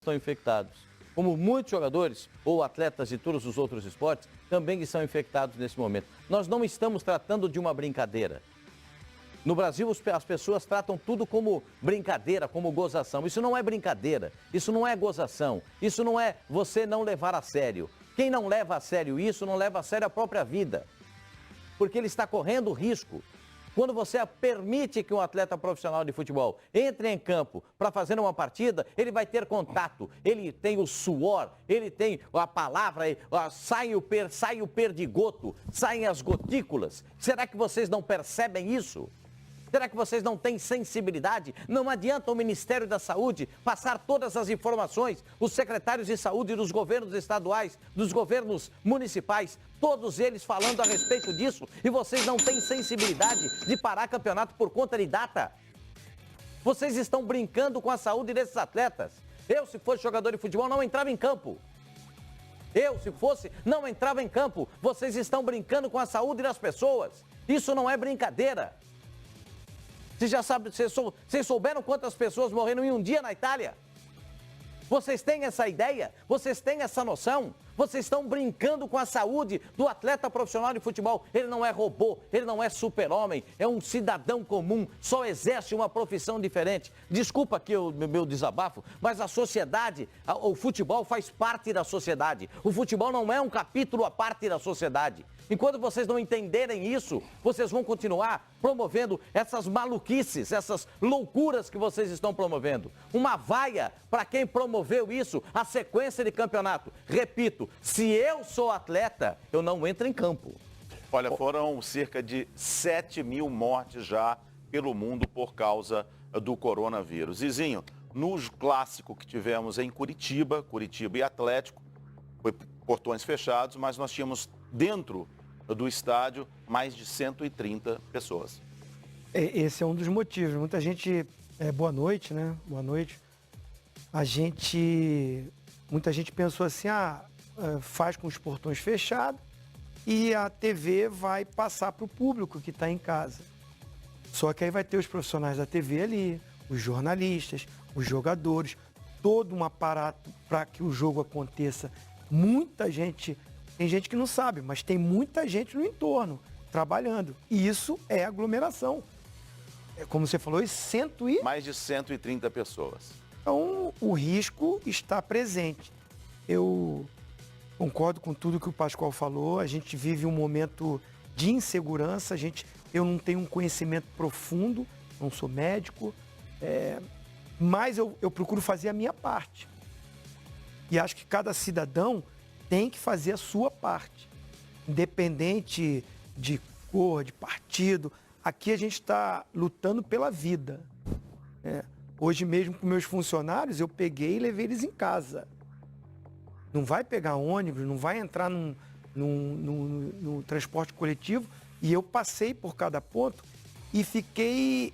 estão infectados. Como muitos jogadores ou atletas de todos os outros esportes também estão infectados nesse momento. Nós não estamos tratando de uma brincadeira. No Brasil, as pessoas tratam tudo como brincadeira, como gozação. Isso não é brincadeira, isso não é gozação, isso não é você não levar a sério. Quem não leva a sério isso, não leva a sério a própria vida. Porque ele está correndo risco. Quando você permite que um atleta profissional de futebol entre em campo para fazer uma partida, ele vai ter contato, ele tem o suor, ele tem a palavra, sai o perdigoto, saem as gotículas. Será que vocês não percebem isso? Será que vocês não têm sensibilidade? Não adianta o Ministério da Saúde passar todas as informações, os secretários de saúde dos governos estaduais, dos governos municipais, todos eles falando a respeito disso, e vocês não têm sensibilidade de parar campeonato por conta de data. Vocês estão brincando com a saúde desses atletas. Eu, se fosse jogador de futebol, não entrava em campo. Eu, se fosse, não entrava em campo. Vocês estão brincando com a saúde das pessoas. Isso não é brincadeira. Vocês souberam quantas pessoas morreram em um dia na Itália? Vocês têm essa ideia? Vocês têm essa noção? Vocês estão brincando com a saúde do atleta profissional de futebol. Ele não é robô, ele não é super-homem, é um cidadão comum, só exerce uma profissão diferente. Desculpa aqui o meu desabafo, mas a sociedade, o futebol faz parte da sociedade. O futebol não é um capítulo à parte da sociedade. Enquanto vocês não entenderem isso, vocês vão continuar promovendo essas maluquices, essas loucuras que vocês estão promovendo. Uma vaia para quem promoveu isso, a sequência de campeonato. Repito, se eu sou atleta, eu não entro em campo. Olha, foram cerca de 7 mil mortes já pelo mundo por causa do coronavírus. Zizinho, no clássico que tivemos em Curitiba e Atlético, foi portões fechados, mas nós tínhamos dentro do estádio mais de 130 pessoas. Esse é um dos motivos. Muita gente... boa noite, né? Boa noite. Muita gente pensou assim, faz com os portões fechados e a TV vai passar para o público que está em casa. Só que aí vai ter os profissionais da TV ali, os jornalistas, os jogadores, todo um aparato para que o jogo aconteça. Muita gente... Tem gente que não sabe, mas tem muita gente no entorno, trabalhando. E isso é aglomeração. Como você falou, mais de 130 pessoas. Então, o risco está presente. Eu concordo com tudo que o Pascoal falou. A gente vive um momento de insegurança. Eu não tenho um conhecimento profundo, não sou médico, mas eu procuro fazer a minha parte. E acho que cada cidadão tem que fazer a sua parte, independente de cor, de partido. Aqui a gente está lutando pela vida. Hoje mesmo com meus funcionários, eu peguei e levei eles em casa. Não vai pegar ônibus, não vai entrar no transporte coletivo. E eu passei por cada ponto e fiquei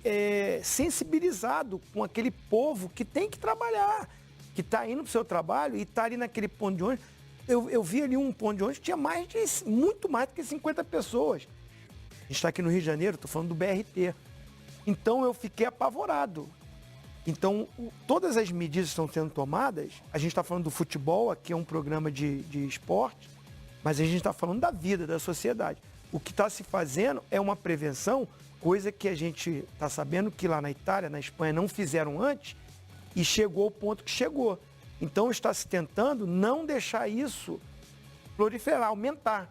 sensibilizado com aquele povo que tem que trabalhar, que está indo para o seu trabalho e está ali naquele ponto de ônibus. Eu vi ali um ponto de ônibus que tinha muito mais do que 50 pessoas. A gente está aqui no Rio de Janeiro, estou falando do BRT. Então eu fiquei apavorado. Então, todas as medidas estão sendo tomadas. A gente está falando do futebol, aqui é um programa de esporte, mas a gente está falando da vida, da sociedade. O que está se fazendo é uma prevenção, coisa que a gente está sabendo que lá na Itália, na Espanha, não fizeram antes e chegou ao ponto que chegou. Então, está se tentando não deixar isso proliferar, aumentar.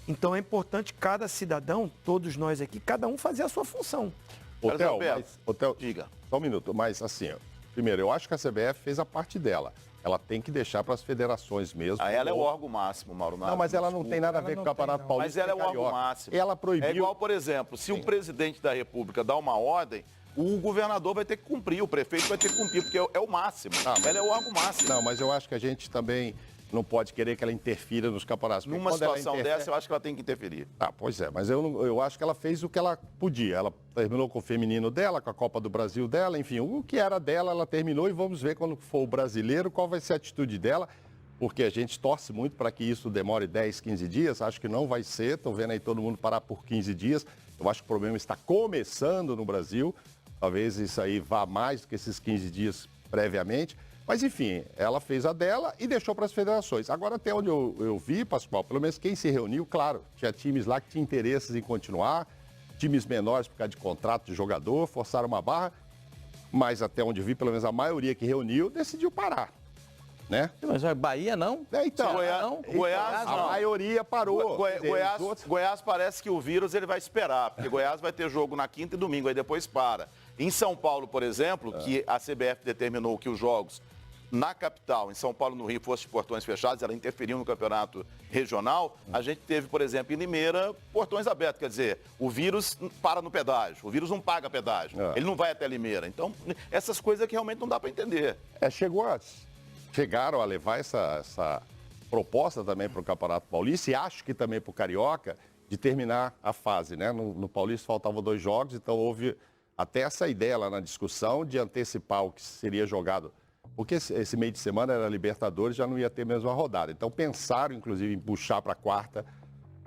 Então, é importante cada cidadão, todos nós aqui, cada um fazer a sua função. Hotel, diga. Só um minuto, mas assim, primeiro, eu acho que a CBF fez a parte dela. Ela tem que deixar para as federações mesmo. Ela é o órgão máximo, Mauro Naves. Não, mas ela não tem nada a ver com o Campeonato Paulista. Mas ela é o órgão máximo. Ela proibiu... É igual, por exemplo, se o presidente da República dá uma ordem, o governador vai ter que cumprir, o prefeito vai ter que cumprir, porque é o máximo. Ela é o órgão máximo. Não, mas eu acho que a gente também não pode querer que ela interfira nos campeonatos. Numa situação dessa, eu acho que ela tem que interferir. Pois é, mas eu acho que ela fez o que ela podia. Ela terminou com o feminino dela, com a Copa do Brasil dela, enfim, o que era dela, ela terminou e vamos ver quando for o brasileiro qual vai ser a atitude dela, porque a gente torce muito para que isso demore 10, 15 dias, acho que não vai ser, estou vendo aí todo mundo parar por 15 dias, eu acho que o problema está começando no Brasil, talvez isso aí vá mais do que esses 15 dias previamente, Mas, enfim, ela fez a dela e deixou para as federações. Agora, até onde eu vi, Pascoal, pelo menos quem se reuniu, claro, tinha times lá que tinham interesses em continuar, times menores por causa de contrato de jogador, forçaram uma barra, mas até onde vi, pelo menos a maioria que reuniu, decidiu parar, né? Mas a Bahia não? Então, Goiás a não. maioria parou. Goiás parece que o vírus ele vai esperar, porque Goiás vai ter jogo na quinta e domingo, aí depois para. Em São Paulo, por exemplo, que a CBF determinou que os jogos na capital, em São Paulo e no Rio, fossem portões fechados, ela interferiu no campeonato regional, a gente teve, por exemplo, em Limeira, portões abertos, quer dizer, o vírus para no pedágio, o vírus não paga pedágio, ele não vai até Limeira. Então, essas coisas que realmente não dá para entender. Chegaram a levar essa proposta também para o Campeonato Paulista e acho que também para o Carioca de terminar a fase, né? No Paulista faltavam 2 jogos, então houve até essa ideia lá na discussão de antecipar o que seria jogado, porque esse meio de semana era Libertadores, já não ia ter mesmo a rodada. Então pensaram, inclusive, em puxar para quarta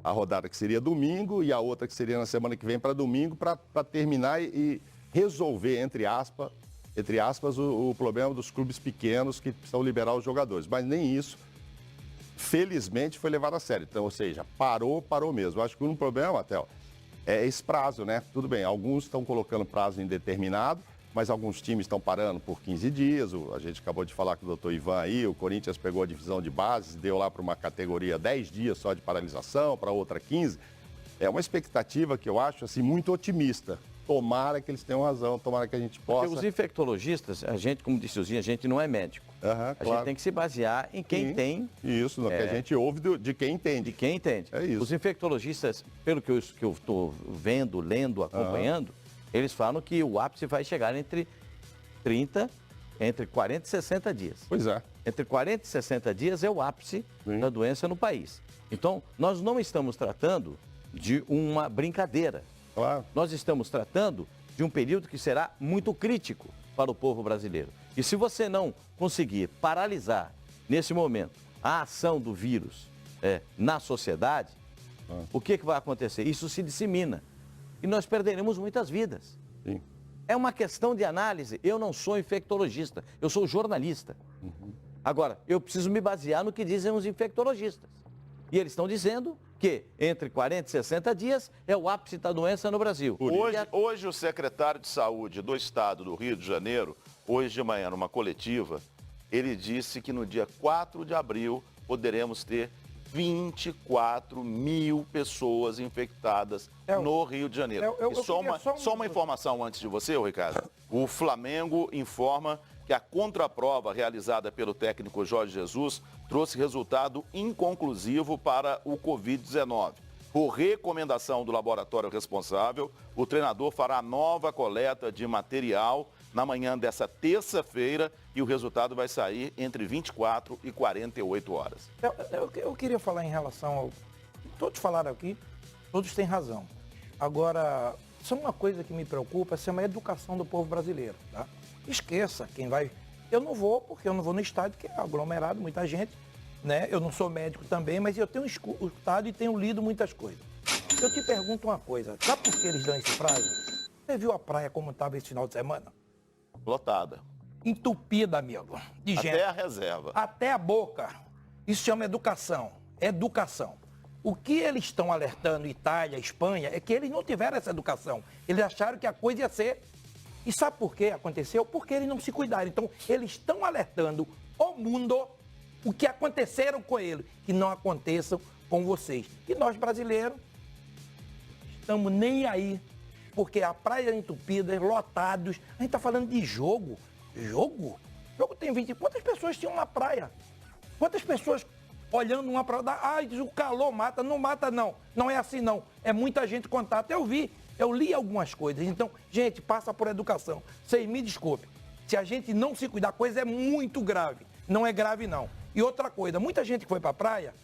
a rodada que seria domingo e a outra que seria na semana que vem para domingo, para terminar e resolver, entre aspas, o problema dos clubes pequenos que precisam liberar os jogadores. Mas nem isso, felizmente, foi levado a sério. Então, ou seja, parou mesmo. Acho que o único problema, Matheus, é esse prazo, né? Tudo bem, alguns estão colocando prazo indeterminado, mas alguns times estão parando por 15 dias. A gente acabou de falar com o doutor Ivan aí, o Corinthians pegou a divisão de bases, deu lá para uma categoria 10 dias só de paralisação, para outra 15. É uma expectativa que eu acho assim, muito otimista. Tomara que eles tenham razão, tomara que a gente possa... Porque os infectologistas, a gente, como disse o Zinho, a gente não é médico. A gente tem que se basear em quem tem... Isso, no que a gente ouve de quem entende. De quem entende. É isso. Os infectologistas, pelo que eu estou vendo, lendo, acompanhando, eles falam que o ápice vai chegar entre 40 e 60 dias. Pois é. Entre 40 e 60 dias é o ápice da doença no país. Então, nós não estamos tratando de uma brincadeira. Claro. Nós estamos tratando de um período que será muito crítico para o povo brasileiro. E se você não conseguir paralisar, nesse momento, a ação do vírus na sociedade, o que vai acontecer? Isso se dissemina. E nós perderemos muitas vidas. Sim. É uma questão de análise. Eu não sou infectologista, eu sou jornalista. Agora, eu preciso me basear no que dizem os infectologistas. E eles estão dizendo que entre 40 e 60 dias é o ápice da doença no Brasil. Hoje o secretário de Saúde do Estado do Rio de Janeiro, hoje de manhã, numa coletiva, ele disse que no dia 4 de abril poderemos ter 24 mil pessoas infectadas no Rio de Janeiro. Só uma informação antes de você, Ricardo. O Flamengo informa que a contraprova realizada pelo técnico Jorge Jesus trouxe resultado inconclusivo para o Covid-19. Por recomendação do laboratório responsável, o treinador fará nova coleta de material na manhã dessa terça-feira e o resultado vai sair entre 24 e 48 horas. Eu queria falar em relação ao... Todos falaram aqui, todos têm razão. Agora, só uma coisa que me preocupa é uma educação do povo brasileiro, tá? Esqueça quem vai... Eu não vou, porque eu não vou no estádio, que é aglomerado, muita gente, né? Eu não sou médico também, mas eu tenho escutado e tenho lido muitas coisas. Eu te pergunto uma coisa, sabe por que eles dão esse prazo? Você viu a praia como estava esse final de semana? Lotada. Entupida, amigo, de gente. Até a reserva. Até a boca. Isso chama educação. Educação. O que eles estão alertando, Itália, Espanha, é que eles não tiveram essa educação. Eles acharam que a coisa ia ser... E sabe por que aconteceu? Porque eles não se cuidaram. Então, eles estão alertando o mundo o que aconteceram com eles, que não aconteçam com vocês. E nós, brasileiros, estamos nem aí, porque a praia entupida, lotados. A gente está falando de jogo. Jogo? Jogo tem 20... Quantas pessoas tinham na praia? Quantas pessoas olhando uma praia? Ah, diz o calor mata. Não mata, não. Não é assim, não. É muita gente contato. Eu li algumas coisas. Então, gente, passa por educação. Vocês me desculpem. Se a gente não se cuidar, a coisa é muito grave. Não é grave, não. E outra coisa, muita gente que foi para a praia,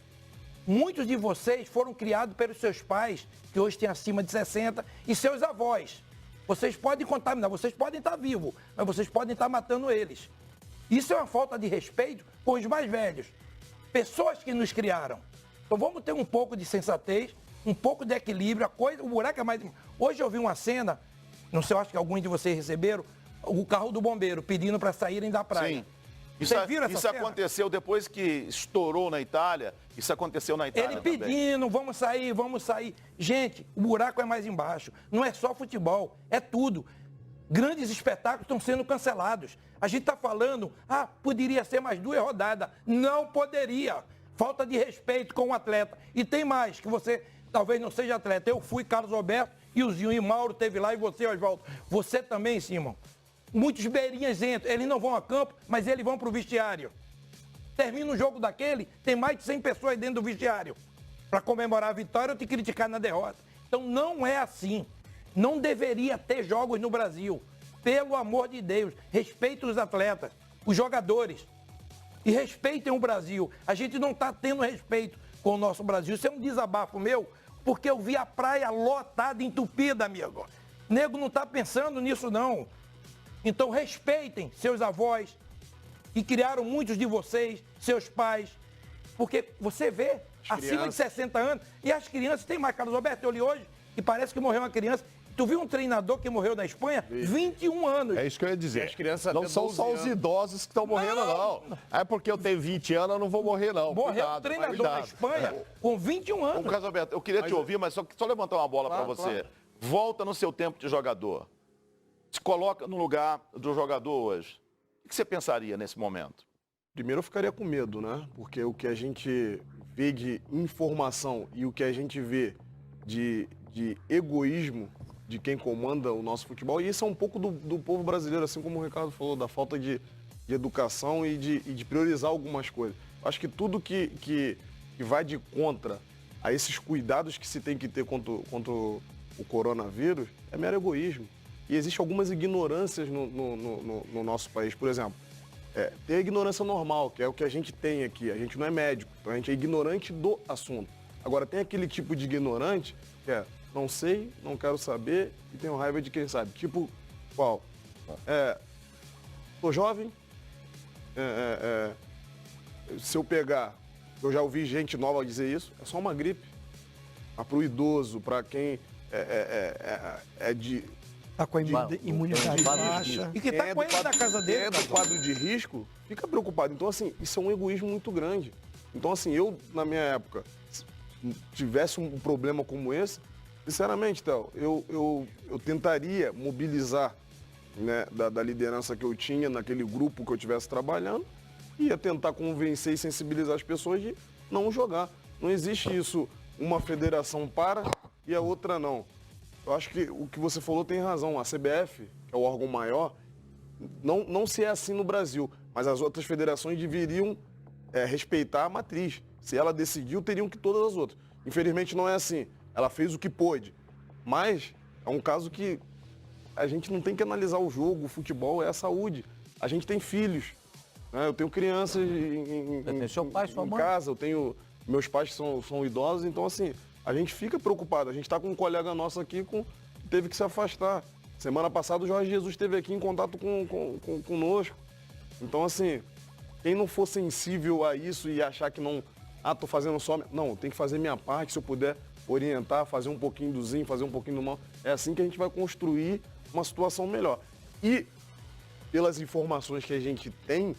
muitos de vocês foram criados pelos seus pais, que hoje têm acima de 60, e seus avós. Vocês podem contaminar, vocês podem estar vivos, mas vocês podem estar matando eles. Isso é uma falta de respeito com os mais velhos. Pessoas que nos criaram. Então vamos ter um pouco de sensatez, um pouco de equilíbrio, o buraco é mais... Hoje eu vi uma cena, não sei, eu acho que alguns de vocês receberam, o carro do bombeiro pedindo para saírem da praia. Sim. Vocês viram essa Isso cena? aconteceu depois que estourou na Itália. Isso aconteceu na Itália Ele também. pedindo, vamos sair, vamos sair. Gente, o buraco é mais embaixo. Não é só futebol, é tudo. Grandes espetáculos estão sendo cancelados. A gente está falando, poderia ser mais 2 rodadas. Não poderia. Falta de respeito com o atleta. E tem mais, que você talvez não seja atleta. Eu fui, Carlos Alberto, e o Zinho e Mauro teve lá, e você, Oswaldo. Você também, Simão. Muitos beirinhas entram. Eles não vão a campo, mas eles vão para o vestiário. Termina o jogo daquele, tem mais de 100 pessoas dentro do vestiário. Para comemorar a vitória ou te criticar na derrota. Então não é assim. Não deveria ter jogos no Brasil. Pelo amor de Deus, respeitem os atletas, os jogadores. E respeitem o Brasil. A gente não está tendo respeito com o nosso Brasil. Isso é um desabafo meu, porque eu vi a praia lotada, entupida, amigo. Nego não está pensando nisso, não. Então respeitem seus avós, que criaram muitos de vocês, seus pais. Porque você vê, acima de 60 anos, e as crianças, tem mais, Carlos Alberto, eu li hoje, e parece que morreu uma criança. Tu viu um treinador que morreu na Espanha? 21 anos. É isso que eu ia dizer. As crianças não até são 12 só os anos. idosos que estão morrendo, não. É porque eu tenho 20 anos, eu não vou morrer, não. Morreu Cuidado, um treinador cuidado. na Espanha com 21 Ô, anos. Carlos Alberto, eu queria te ouvir, mas só levantar uma bola para Claro, você. claro. Volta no seu tempo de jogador. Se coloca no lugar do jogador hoje. O que você pensaria nesse momento? Primeiro eu ficaria com medo, né? Porque o que a gente vê de informação e o que a gente vê de egoísmo de quem comanda o nosso futebol, e isso é um pouco do povo brasileiro, assim como o Ricardo falou, da falta de educação e de priorizar algumas coisas. Acho que tudo que vai de contra a esses cuidados que se tem que ter contra o coronavírus é mero egoísmo. E existem algumas ignorâncias no nosso país. Por exemplo, tem a ignorância normal, que é o que a gente tem aqui. A gente não é médico, então a gente é ignorante do assunto. Agora, tem aquele tipo de ignorante que é não sei, não quero saber e tenho raiva de quem sabe. Tipo, qual? Tô jovem, se eu pegar, eu já ouvi gente nova dizer isso, é só uma gripe. Mas pro idoso, para quem Está com a imunidade baixa. E que tá com ele na casa dele. É do quadro de risco, fica preocupado. Então, assim, isso é um egoísmo muito grande. Então, assim, eu, na minha época, se tivesse um problema como esse, sinceramente, Théo, eu tentaria mobilizar, né, da liderança que eu tinha naquele grupo que eu estivesse trabalhando, e ia tentar convencer e sensibilizar as pessoas de não jogar. Não existe isso, uma federação para e a outra não. Eu acho que o que você falou tem razão. A CBF, que é o órgão maior, não se é assim no Brasil, mas as outras federações deveriam respeitar a matriz. Se ela decidiu, teriam que todas as outras. Infelizmente não é assim. Ela fez o que pôde. Mas é um caso que a gente não tem que analisar o jogo, o futebol é a saúde. A gente tem filhos. Né? Eu tenho crianças Tem seu pai, sua em mãe. casa, eu tenho meus pais que são idosos, então assim, a gente fica preocupado. A gente está com um colega nosso aqui que teve que se afastar. Semana passada o Jorge Jesus esteve aqui em contato conosco. Então assim, quem não for sensível a isso e achar que não, tô fazendo só... Não, tem que fazer minha parte, se eu puder orientar, fazer um pouquinho do zinho, fazer um pouquinho do mal. É assim que a gente vai construir uma situação melhor. E, pelas informações que a gente tem,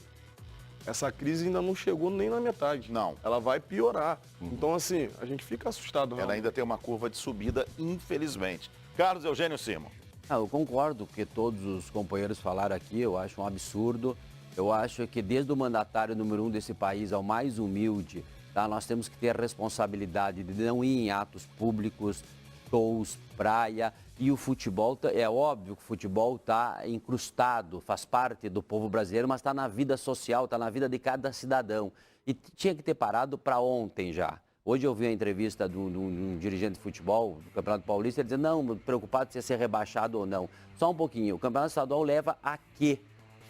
essa crise ainda não chegou nem na metade. Não. Ela vai piorar. Então, assim, a gente fica assustado. Ela realmente. ainda tem uma curva de subida, infelizmente. Carlos Eugênio Simon. Eu concordo com o que todos os companheiros falaram aqui, eu acho um absurdo. Eu acho que desde o mandatário número 1 desse país ao mais humilde, tá, nós temos que ter a responsabilidade de não ir em atos públicos, shows, praia. E o futebol, é óbvio que o futebol está incrustado, faz parte do povo brasileiro, mas está na vida social, está na vida de cada cidadão. E tinha que ter parado para ontem já. Hoje eu vi a entrevista de um dirigente de futebol do Campeonato Paulista, ele dizendo, não, preocupado se ia ser rebaixado ou não. Só um pouquinho, o Campeonato Estadual leva a quê?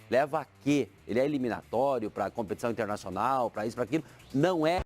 Leva a quê? Ele é eliminatório para competição internacional, para isso, para aquilo. Não é